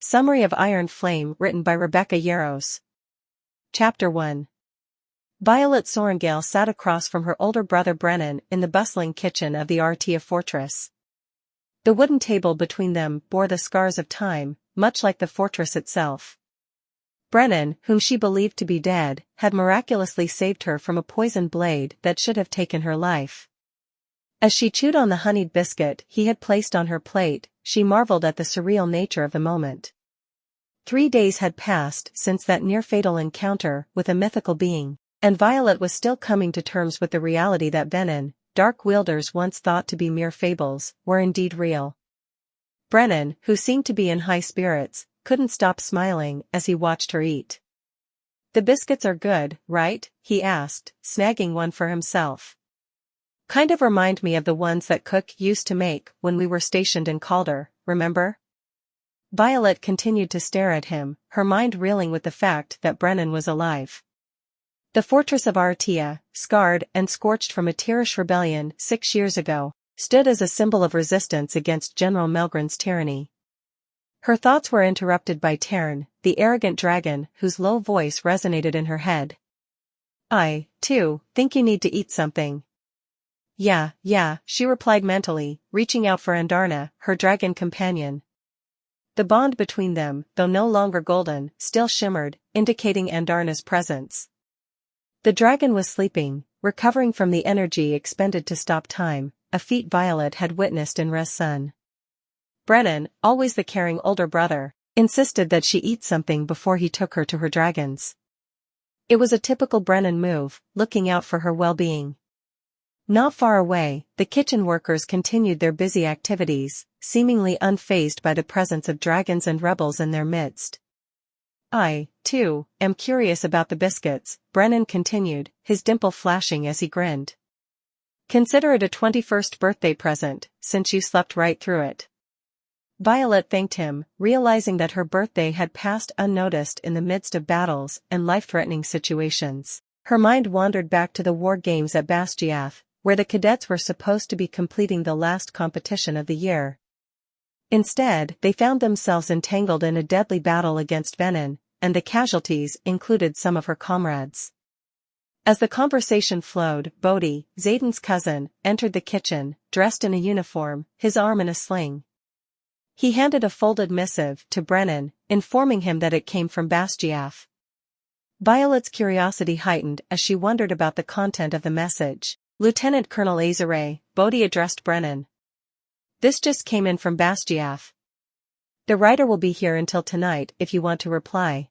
Summary of Iron Flame written by Yarros. Chapter 1. Violet Sorrengail sat across from her older brother Brennan in the bustling kitchen of the Artia fortress. The wooden table between them bore the scars of time, much like the fortress itself. Brennan, whom she believed to be dead, had miraculously saved her from a poisoned blade that should have taken her life. As she chewed on the honeyed biscuit he had placed on her plate, she marveled at the surreal nature of the moment. 3 days had passed since that near-fatal encounter with a mythical being, and Violet was still coming to terms with the reality that venom, dark wielders once thought to be mere fables, were indeed real. Brennan, who seemed to be in high spirits, couldn't stop smiling as he watched her eat. "The biscuits are good, right?" he asked, snagging one for himself. "Kind of remind me of the ones that Cook used to make when we were stationed in Calder, remember?" Violet continued to stare at him, her mind reeling with the fact that Brennan was alive. The fortress of Artia, scarred and scorched from a Tirish rebellion 6 years ago, stood as a symbol of resistance against General Melgren's tyranny. Her thoughts were interrupted by Tern, the arrogant dragon whose low voice resonated in her head. "I, too, think you need to eat something." Yeah, she replied mentally, reaching out for Andarna, her dragon companion. The bond between them, though no longer golden, still shimmered, indicating Andarna's presence. The dragon was sleeping, recovering from the energy expended to stop time, a feat Violet had witnessed in Res Sun. Brennan, always the caring older brother, insisted that she eat something before he took her to her dragons. It was a typical Brennan move, looking out for her well-being. Not far away, the kitchen workers continued their busy activities, seemingly unfazed by the presence of dragons and rebels in their midst. "I, too, am curious about the biscuits," Brennan continued, his dimple flashing as he grinned. "Consider it a 21st birthday present, since you slept right through it." Violet thanked him, realizing that her birthday had passed unnoticed in the midst of battles and life-threatening situations. Her mind wandered back to the war games at Bastiath, where the cadets were supposed to be completing the last competition of the year. Instead, they found themselves entangled in a deadly battle against venom, and the casualties included some of her comrades. As the conversation flowed, Bodhi, Zayden's cousin, entered the kitchen, dressed in a uniform, his arm in a sling. He handed a folded missive to Brennan, informing him that it came from Bastiath. Violet's curiosity heightened as she wondered about the content of the message. "Lieutenant Colonel Azare," Bodhi addressed Brennan. "This just came in from Bastiath. The writer will be here until tonight if you want to reply."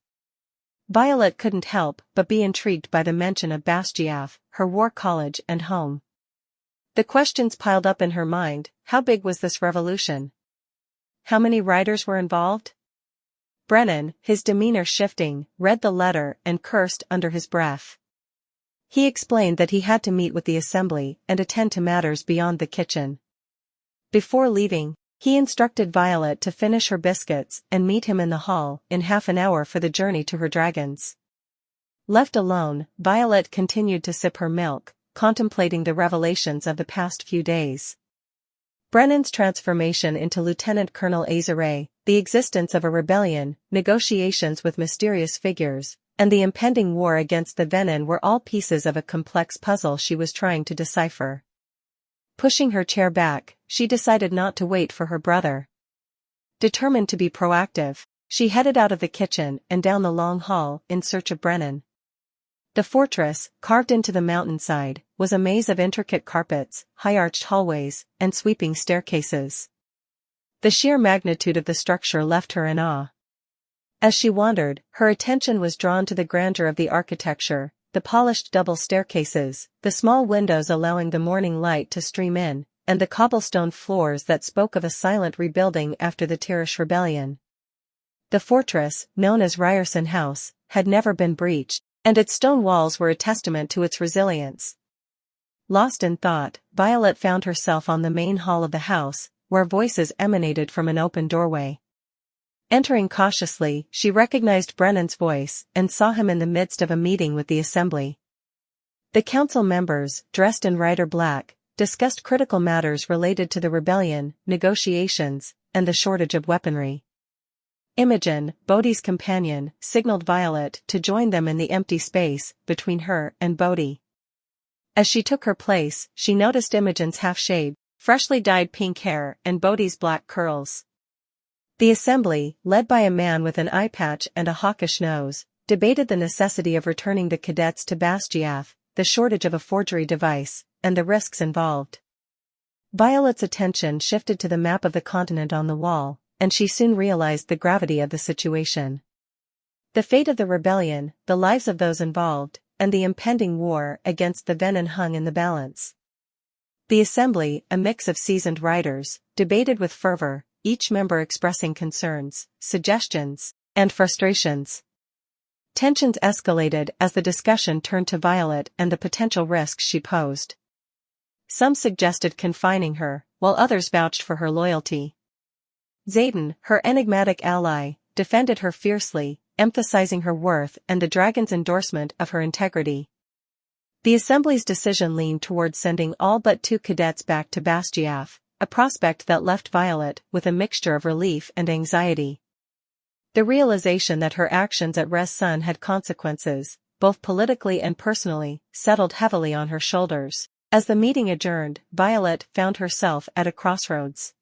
Violet couldn't help but be intrigued by the mention of Bastiath, her war college and home. The questions piled up in her mind: how big was this revolution? How many riders were involved? Brennan, his demeanor shifting, read the letter and cursed under his breath. He explained that he had to meet with the assembly and attend to matters beyond the kitchen. Before leaving, he instructed Violet to finish her biscuits and meet him in the hall in half an hour for the journey to her dragons. Left alone, Violet continued to sip her milk, contemplating the revelations of the past few days. Brennan's transformation into Lieutenant Colonel Azare, the existence of a rebellion, negotiations with mysterious figures, and the impending war against the venom were all pieces of a complex puzzle she was trying to decipher. Pushing her chair back, she decided not to wait for her brother. Determined to be proactive, she headed out of the kitchen and down the long hall in search of Brennan. The fortress, carved into the mountainside, was a maze of intricate carpets, high-arched hallways, and sweeping staircases. The sheer magnitude of the structure left her in awe. As she wandered, her attention was drawn to the grandeur of the architecture, the polished double staircases, the small windows allowing the morning light to stream in, and the cobblestone floors that spoke of a silent rebuilding after the Tirish rebellion. The fortress, known as Ryerson House, had never been breached, and its stone walls were a testament to its resilience. Lost in thought, Violet found herself on the main hall of the house, where voices emanated from an open doorway. Entering cautiously, she recognized Brennan's voice and saw him in the midst of a meeting with the assembly. The council members, dressed in rider black, discussed critical matters related to the rebellion, negotiations, and the shortage of weaponry. Imogen, Bodhi's companion, signaled Violet to join them in the empty space between her and Bodhi. As she took her place, she noticed Imogen's half-shaved, freshly dyed pink hair and Bodhi's black curls. The assembly, led by a man with an eye patch and a hawkish nose, debated the necessity of returning the cadets to Bastiath, the shortage of a forgery device, and the risks involved. Violet's attention shifted to the map of the continent on the wall, and she soon realized the gravity of the situation. The fate of the rebellion, the lives of those involved, and the impending war against the Venin hung in the balance. The assembly, a mix of seasoned writers, debated with fervor, each member expressing concerns, suggestions, and frustrations. Tensions escalated as the discussion turned to Violet and the potential risks she posed. Some suggested confining her, while others vouched for her loyalty. Xaden, her enigmatic ally, defended her fiercely, emphasizing her worth and the dragon's endorsement of her integrity. The assembly's decision leaned towards sending all but 2 cadets back to Bastiath, a prospect that left Violet with a mixture of relief and anxiety. The realization that her actions at Res Sun had consequences, both politically and personally, settled heavily on her shoulders. As the meeting adjourned, Violet found herself at a crossroads.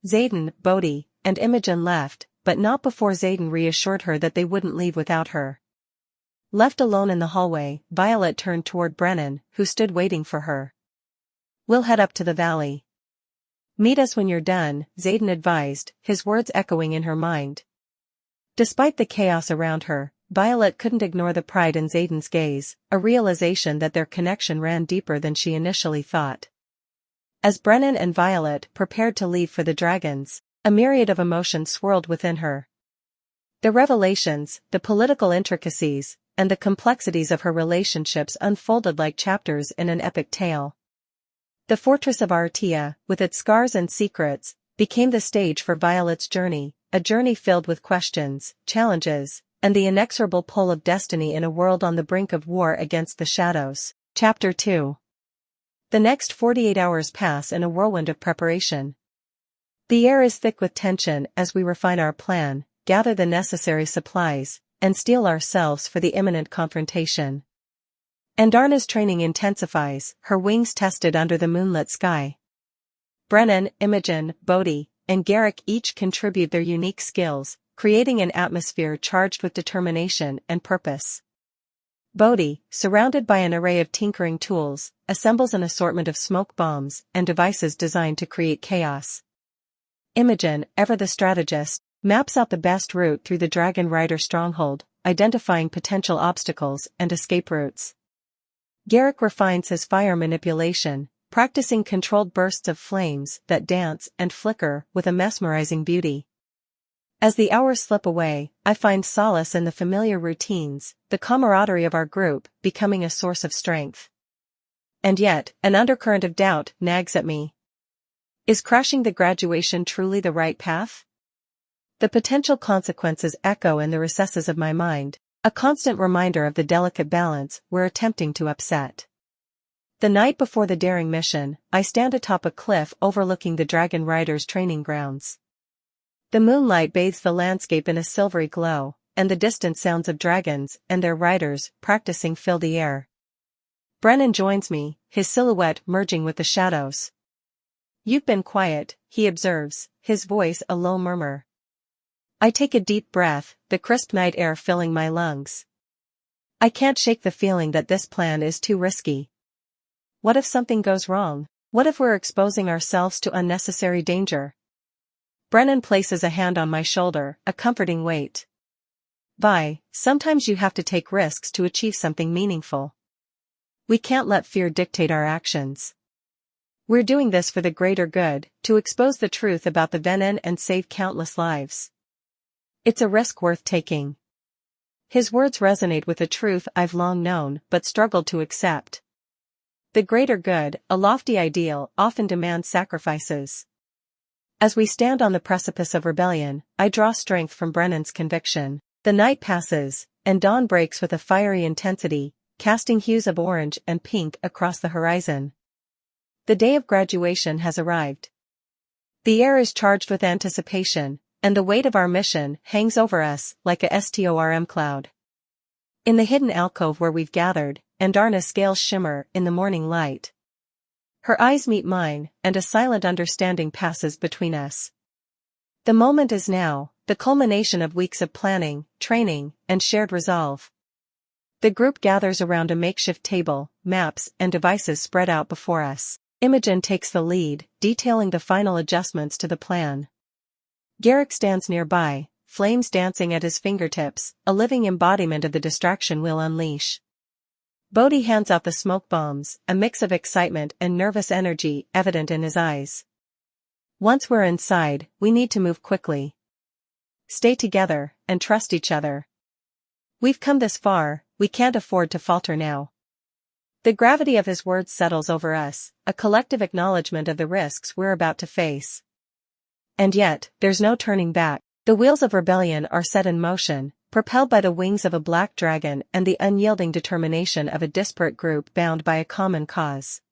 Xaden, Bodhi, and Imogen left, but not before Xaden reassured her that they wouldn't leave without her. Left alone in the hallway, Violet turned toward Brennan, who stood waiting for her. "We'll head up to the valley. Meet us when you're done," Xaden advised, his words echoing in her mind. Despite the chaos around her, Violet couldn't ignore the pride in Xaden's gaze, a realization that their connection ran deeper than she initially thought. As Brennan and Violet prepared to leave for the dragons, a myriad of emotions swirled within her. The revelations, the political intricacies, and the complexities of her relationships unfolded like chapters in an epic tale. The fortress of Artia, with its scars and secrets, became the stage for Violet's journey, a journey filled with questions, challenges, and the inexorable pull of destiny in a world on the brink of war against the shadows. Chapter 2. The next 48 hours pass in a whirlwind of preparation. The air is thick with tension as we refine our plan, gather the necessary supplies, and steel ourselves for the imminent confrontation. Andarna's training intensifies, her wings tested under the moonlit sky. Brennan, Imogen, Bodhi, and Garrick each contribute their unique skills, creating an atmosphere charged with determination and purpose. Bodhi, surrounded by an array of tinkering tools, assembles an assortment of smoke bombs and devices designed to create chaos. Imogen, ever the strategist, maps out the best route through the Dragon Rider stronghold, identifying potential obstacles and escape routes. Garrick refines his fire manipulation, practicing controlled bursts of flames that dance and flicker with a mesmerizing beauty. As the hours slip away, I find solace in the familiar routines, the camaraderie of our group becoming a source of strength. And yet, an undercurrent of doubt nags at me. Is crashing the graduation truly the right path? The potential consequences echo in the recesses of my mind, a constant reminder of the delicate balance we're attempting to upset. The night before the daring mission, I stand atop a cliff overlooking the Dragon Riders' training grounds. The moonlight bathes the landscape in a silvery glow, and the distant sounds of dragons and their riders practicing fill the air. Brennan joins me, his silhouette merging with the shadows. "You've been quiet," he observes, his voice a low murmur. I take a deep breath, the crisp night air filling my lungs. I can't shake the feeling that this plan is too risky. What if something goes wrong? What if we're exposing ourselves to unnecessary danger? Brennan places a hand on my shoulder, a comforting weight. Vi, sometimes you have to take risks to achieve something meaningful. We can't let fear dictate our actions. We're doing this for the greater good, to expose the truth about the Venin and save countless lives. It's a risk worth taking. His words resonate with a truth I've long known but struggled to accept. The greater good, a lofty ideal, often demands sacrifices. As we stand on the precipice of rebellion, I draw strength from Brennan's conviction. The night passes, and dawn breaks with a fiery intensity, casting hues of orange and pink across the horizon. The day of graduation has arrived. The air is charged with anticipation, and the weight of our mission hangs over us like a storm cloud. In the hidden alcove where we've gathered, Andarna's scales shimmer in the morning light. Her eyes meet mine, and a silent understanding passes between us. The moment is now, the culmination of weeks of planning, training, and shared resolve. The group gathers around a makeshift table, maps and devices spread out before us. Imogen takes the lead, detailing the final adjustments to the plan. Garrick stands nearby, flames dancing at his fingertips, a living embodiment of the distraction we'll unleash. Bodhi hands out the smoke bombs, a mix of excitement and nervous energy evident in his eyes. Once we're inside, we need to move quickly. Stay together, and trust each other. We've come this far, we can't afford to falter now. The gravity of his words settles over us, a collective acknowledgement of the risks we're about to face. And yet, there's no turning back. The wheels of rebellion are set in motion, propelled by the wings of a black dragon and the unyielding determination of a disparate group bound by a common cause.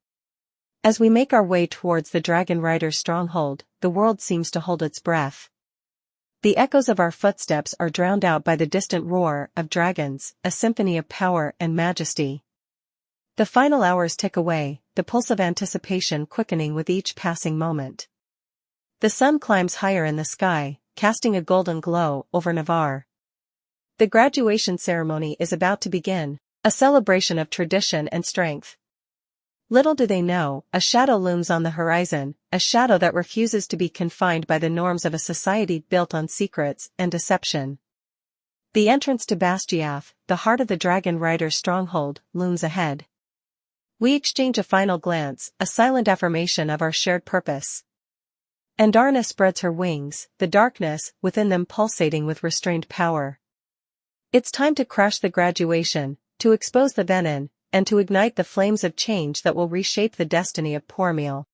As we make our way towards the Dragon Rider's stronghold, the world seems to hold its breath. The echoes of our footsteps are drowned out by the distant roar of dragons, a symphony of power and majesty. The final hours tick away, the pulse of anticipation quickening with each passing moment. The sun climbs higher in the sky, casting a golden glow over Navarre. The graduation ceremony is about to begin, a celebration of tradition and strength. Little do they know, a shadow looms on the horizon, a shadow that refuses to be confined by the norms of a society built on secrets and deception. The entrance to Bastiaf, the heart of the Dragon Rider's stronghold, looms ahead. We exchange a final glance, a silent affirmation of our shared purpose. Andarna spreads her wings, the darkness within them pulsating with restrained power. It's time to crash the graduation, to expose the venom, and to ignite the flames of change that will reshape the destiny of Pormeal.